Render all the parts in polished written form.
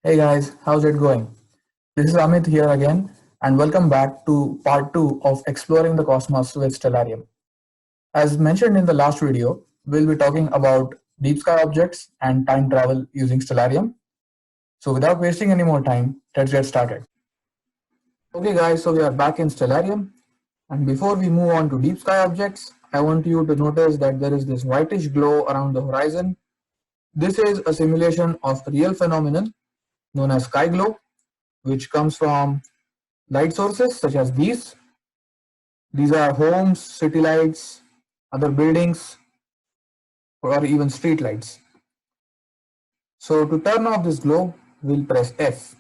Hey guys, how's it going? This is Amit here again, and welcome back to part 2 of Exploring the Cosmos with Stellarium. As mentioned in the last video, we'll be talking about deep sky objects and time travel using Stellarium. So, without wasting any more time, let's get started. Okay, guys, so we are back in Stellarium, and before we move on to deep sky objects, I want you to notice that there is this whitish glow around the horizon. This is a simulation of a real phenomenon known as sky glow, which comes from light sources such as these. These are homes, city lights, other buildings, or even street lights. So to turn off this glow, we'll press F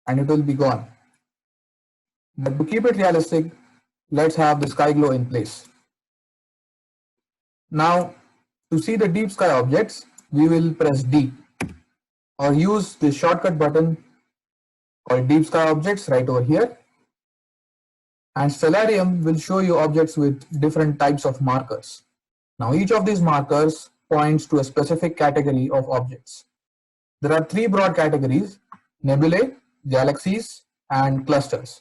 and it will be gone. But to keep it realistic, let's have the sky glow in place. Now, to see the deep sky objects, we will press D or use the shortcut button called Deep Sky Objects right over here. And Stellarium will show you objects with different types of markers. Now each of these markers points to a specific category of objects. There are three broad categories: nebulae, galaxies, and clusters.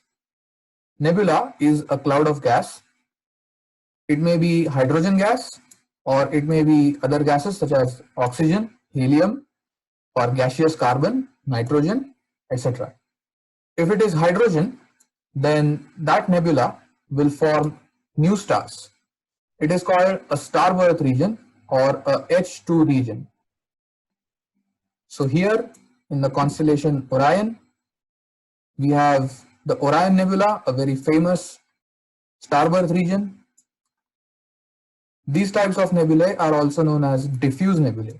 Nebula is a cloud of gas. It may be hydrogen gas or it may be other gases such as oxygen, helium, or gaseous carbon, nitrogen, etc. If it is hydrogen, then that nebula will form new stars. It is called a star birth region or a H2 region. So here in the constellation Orion, we have the Orion Nebula, a very famous star birth region. These types of nebulae are also known as diffuse nebulae.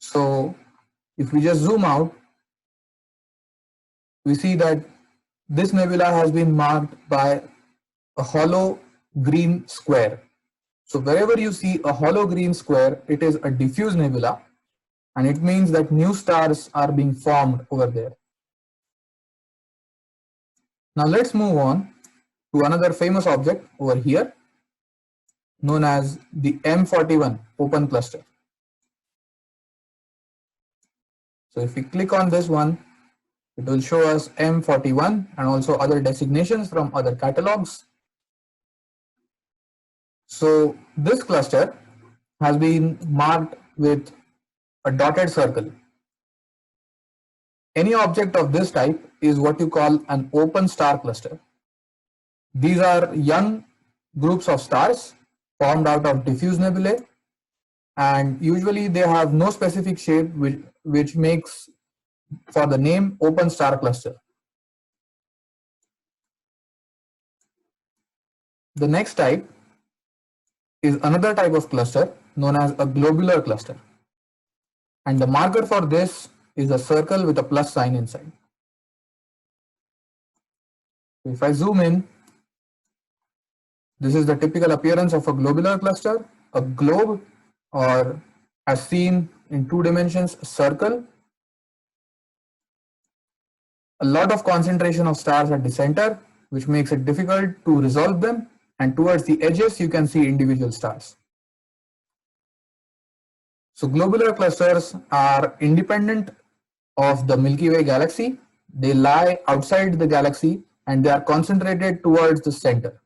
So if we just zoom out, we see that this nebula has been marked by a hollow green square. So wherever you see a hollow green square, it is a diffuse nebula, and it means that new stars are being formed over there. Now let's move on to another famous object over here known as the M41 open cluster. So if we click on this one, it will show us M41 and also other designations from other catalogs. So this cluster has been marked with a dotted circle. Any object of this type is what you call an open star cluster. These are young groups of stars formed out of diffuse nebulae, and usually they have no specific shape, which makes for the name open star cluster. The next type is another type of cluster known as a globular cluster, and the marker for this is a circle with a plus sign inside. If I zoom in, this is the typical appearance of a globular cluster. A globe, or as seen in 2 dimensions, a circle. A lot of concentration of stars at the center, which makes it difficult to resolve them, and towards the edges you can see individual stars. So globular clusters are independent of the Milky Way galaxy. They lie outside the galaxy and they are concentrated towards the center.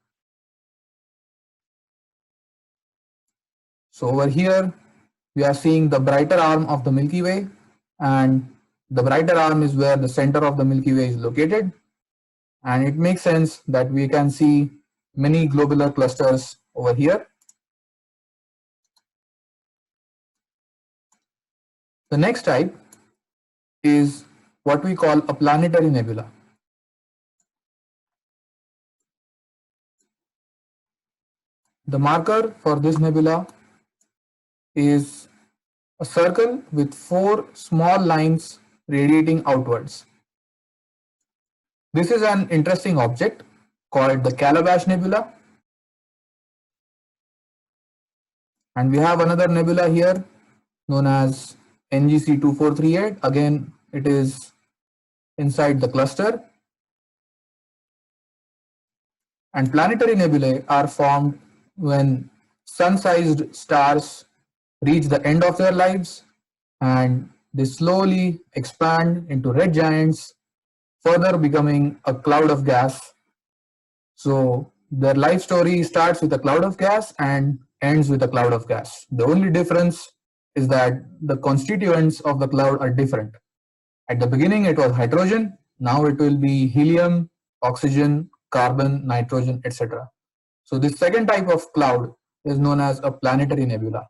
So over here we are seeing the brighter arm of the Milky Way, and the brighter arm is where the center of the Milky Way is located, and it makes sense that we can see many globular clusters over here. The next type is what we call a planetary nebula. The marker for this nebula is a circle with 4 small lines radiating outwards. This is an interesting object called the Calabash Nebula. And we have another nebula here known as NGC 2438. Again, it is inside the cluster. And planetary nebulae are formed when sun-sized stars reach the end of their lives and they slowly expand into red giants, further becoming a cloud of gas. So their life story starts with a cloud of gas and ends with a cloud of gas. The only difference is that the constituents of the cloud are different. At the beginning it was hydrogen, now it will be helium, oxygen, carbon, nitrogen, etc. So this second type of cloud is known as a planetary nebula.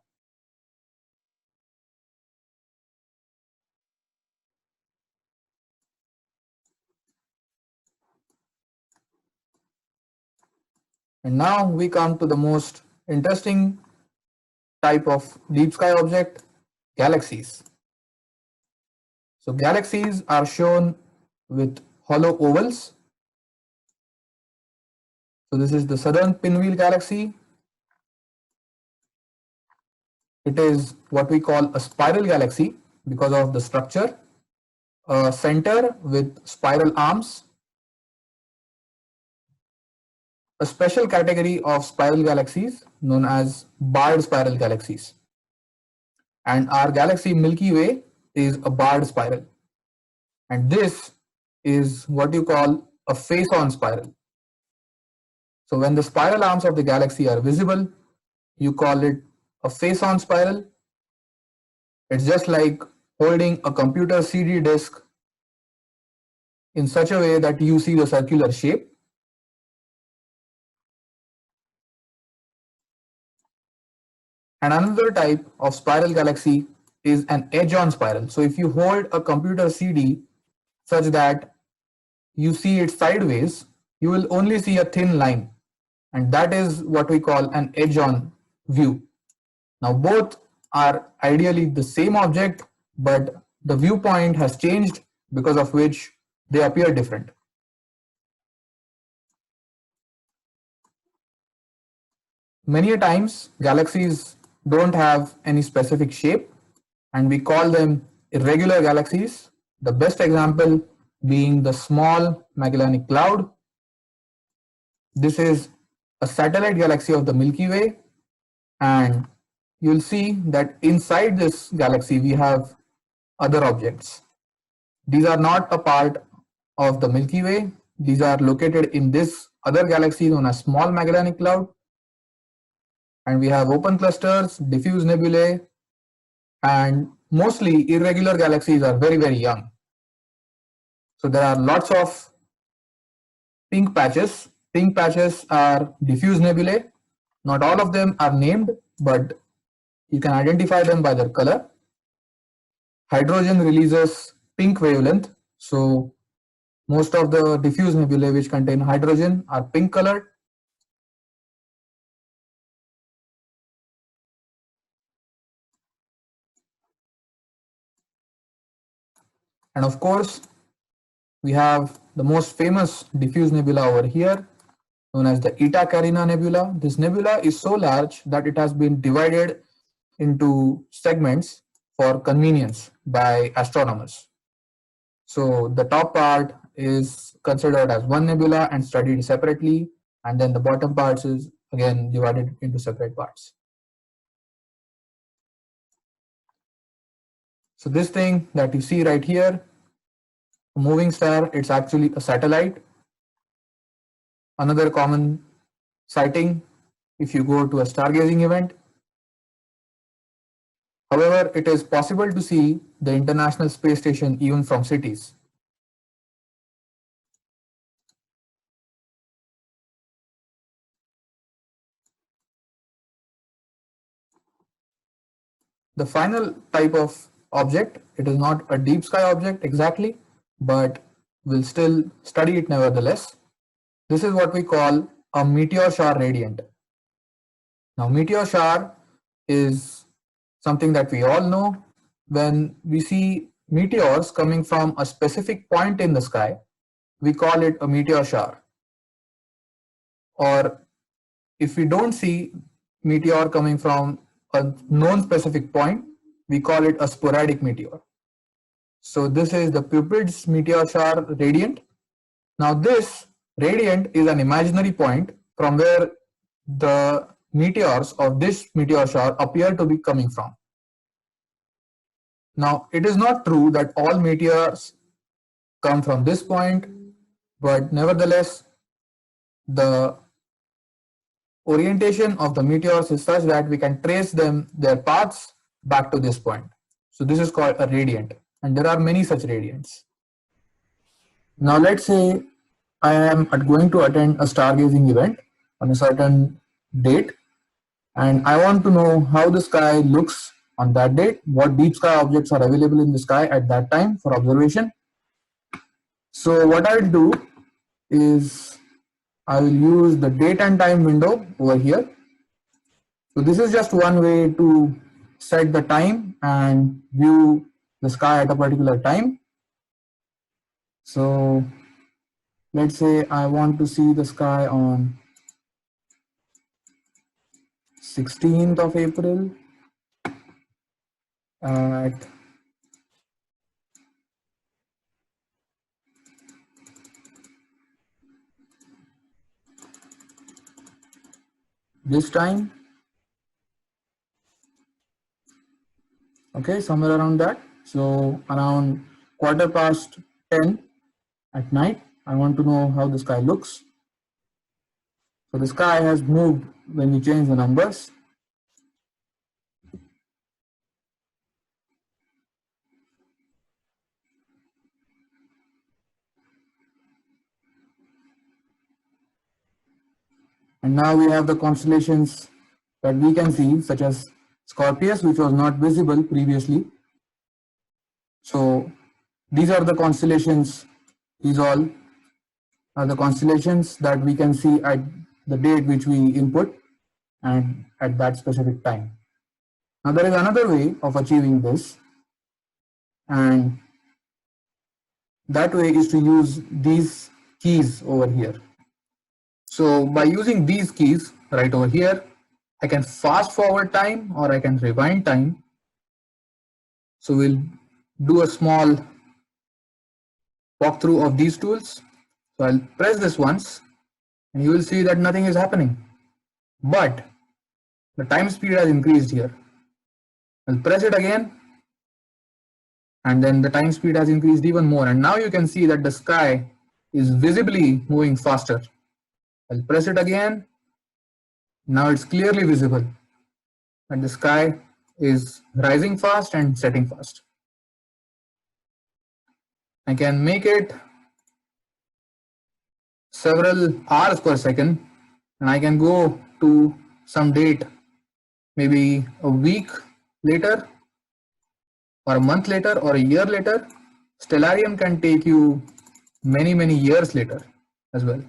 And now we come to the most interesting type of deep sky object, galaxies. So galaxies are shown with hollow ovals. So this is the southern pinwheel galaxy. It is what we call a spiral galaxy because of the structure. A center with spiral arms. A special category of spiral galaxies known as barred spiral galaxies. And our galaxy Milky Way is a barred spiral. And this is what you call a face-on spiral. So when the spiral arms of the galaxy are visible, you call it a face-on spiral. It's just like holding a computer CD disk in such a way that you see the circular shape. And another type of spiral galaxy is an edge-on spiral. So if you hold a computer CD such that you see it sideways, you will only see a thin line, and that is what we call an edge-on view. Now both are ideally the same object, but the viewpoint has changed, because of which they appear different. Many a times galaxies don't have any specific shape and we call them irregular galaxies. The best example being the Small Magellanic Cloud. This is a satellite galaxy of the Milky Way, and you'll see that inside this galaxy we have other objects. These are not a part of the Milky Way. These are located in this other galaxy known as Small Magellanic Cloud. And we have open clusters, diffuse nebulae, and mostly irregular galaxies are very, very young. So there are lots of pink patches. Pink patches are diffuse nebulae. Not all of them are named, but you can identify them by their color. Hydrogen releases pink wavelength, so most of the diffuse nebulae which contain hydrogen are pink colored. And of course, we have the most famous diffuse nebula over here, known as the Eta Carina Nebula. This nebula is so large that it has been divided into segments for convenience by astronomers. So the top part is considered as one nebula and studied separately, and then the bottom parts is again divided into separate parts. So this thing that you see right here, a moving star, it's actually a satellite. Another common sighting if you go to a stargazing event. However, it is possible to see the International Space Station even from cities. The final type of object, it is not a deep sky object exactly, but we'll still study it nevertheless. This is what we call a meteor shower radiant. Now, meteor shower is something that we all know. When we see meteors coming from a specific point in the sky, we call it a meteor shower. Or if we don't see meteor coming from a known specific point, we call it a sporadic meteor. So this is the Cupid's meteor shower radiant. Now this radiant is an imaginary point from where the meteors of this meteor shower appear to be coming from. Now, it is not true that all meteors come from this point, but nevertheless, the orientation of the meteors is such that we can trace their paths back to this point. So this is called a radiant, and there are many such radiants. Now let's say I am going to attend a stargazing event on a certain date, and I want to know how the sky looks on that date, what deep sky objects are available in the sky at that time for observation. So what I'll do is I will use the date and time window over here. So this is just one way to set the time and view the sky at a particular time. So let's say I want to see the sky on 16th of April at this time. Okay, somewhere around that. So around 10:15 at night, I want to know how the sky looks. So the sky has moved when we change the numbers. And now we have the constellations that we can see, such as Scorpius, which was not visible previously. So these are the constellations, these all are the constellations that we can see at the date which we input and at that specific time. Now there is another way of achieving this, and that way is to use these keys over here. So by using these keys right over here, I can fast forward time or I can rewind time. So we'll do a small walkthrough of these tools. So I'll press this once and you will see that nothing is happening, but the time speed has increased here. I'll press it again and then the time speed has increased even more, and now you can see that the sky is visibly moving faster. I'll press it again. Now it's clearly visible that the sky is rising fast and setting fast. I can make it several hours per second, and I can go to some date, maybe a week later or a month later or a year later. Stellarium can take you many years later as well.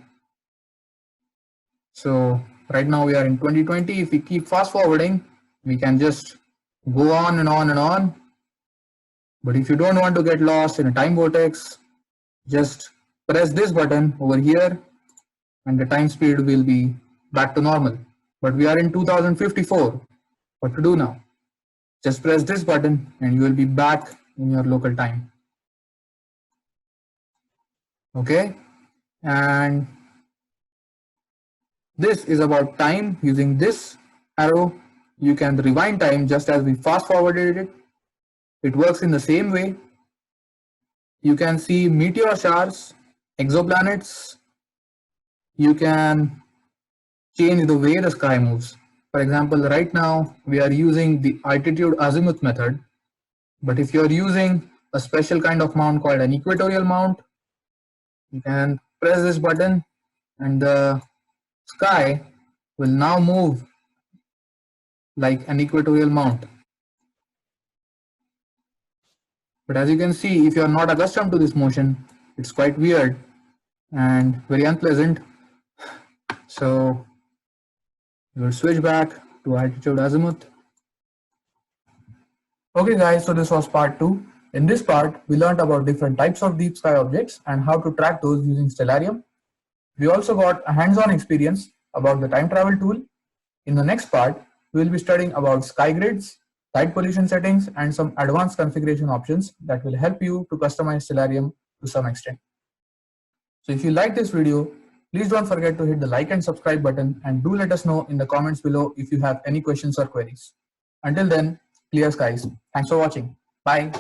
So right now we are in 2020. If we keep fast forwarding, we can just go on and on and on. But if you don't want to get lost in a time vortex, just press this button over here and the time speed will be back to normal. But we are in 2054. What to do now? Just press this button and you will be back in your local time. Okay, and this is about time. Using this arrow, you can rewind time just as we fast forwarded it. It works in the same way. You can see meteor showers, exoplanets. You can change the way the sky moves. For example, right now we are using the altitude azimuth method, but if you're using a special kind of mount called an equatorial mount, you can press this button and the sky will now move like an equatorial mount. But as you can see, if you are not accustomed to this motion, it's quite weird and very unpleasant. So we will switch back to altitude azimuth. Okay guys, so this was part 2. In this part, we learned about different types of deep sky objects and how to track those using Stellarium. We also got a hands-on experience about the time travel tool. In the next part, we will be studying about sky grids, light pollution settings, and some advanced configuration options that will help you to customize Stellarium to some extent. So if you like this video, please don't forget to hit the like and subscribe button, and do let us know in the comments below if you have any questions or queries. Until then, clear skies. Thanks for watching. Bye.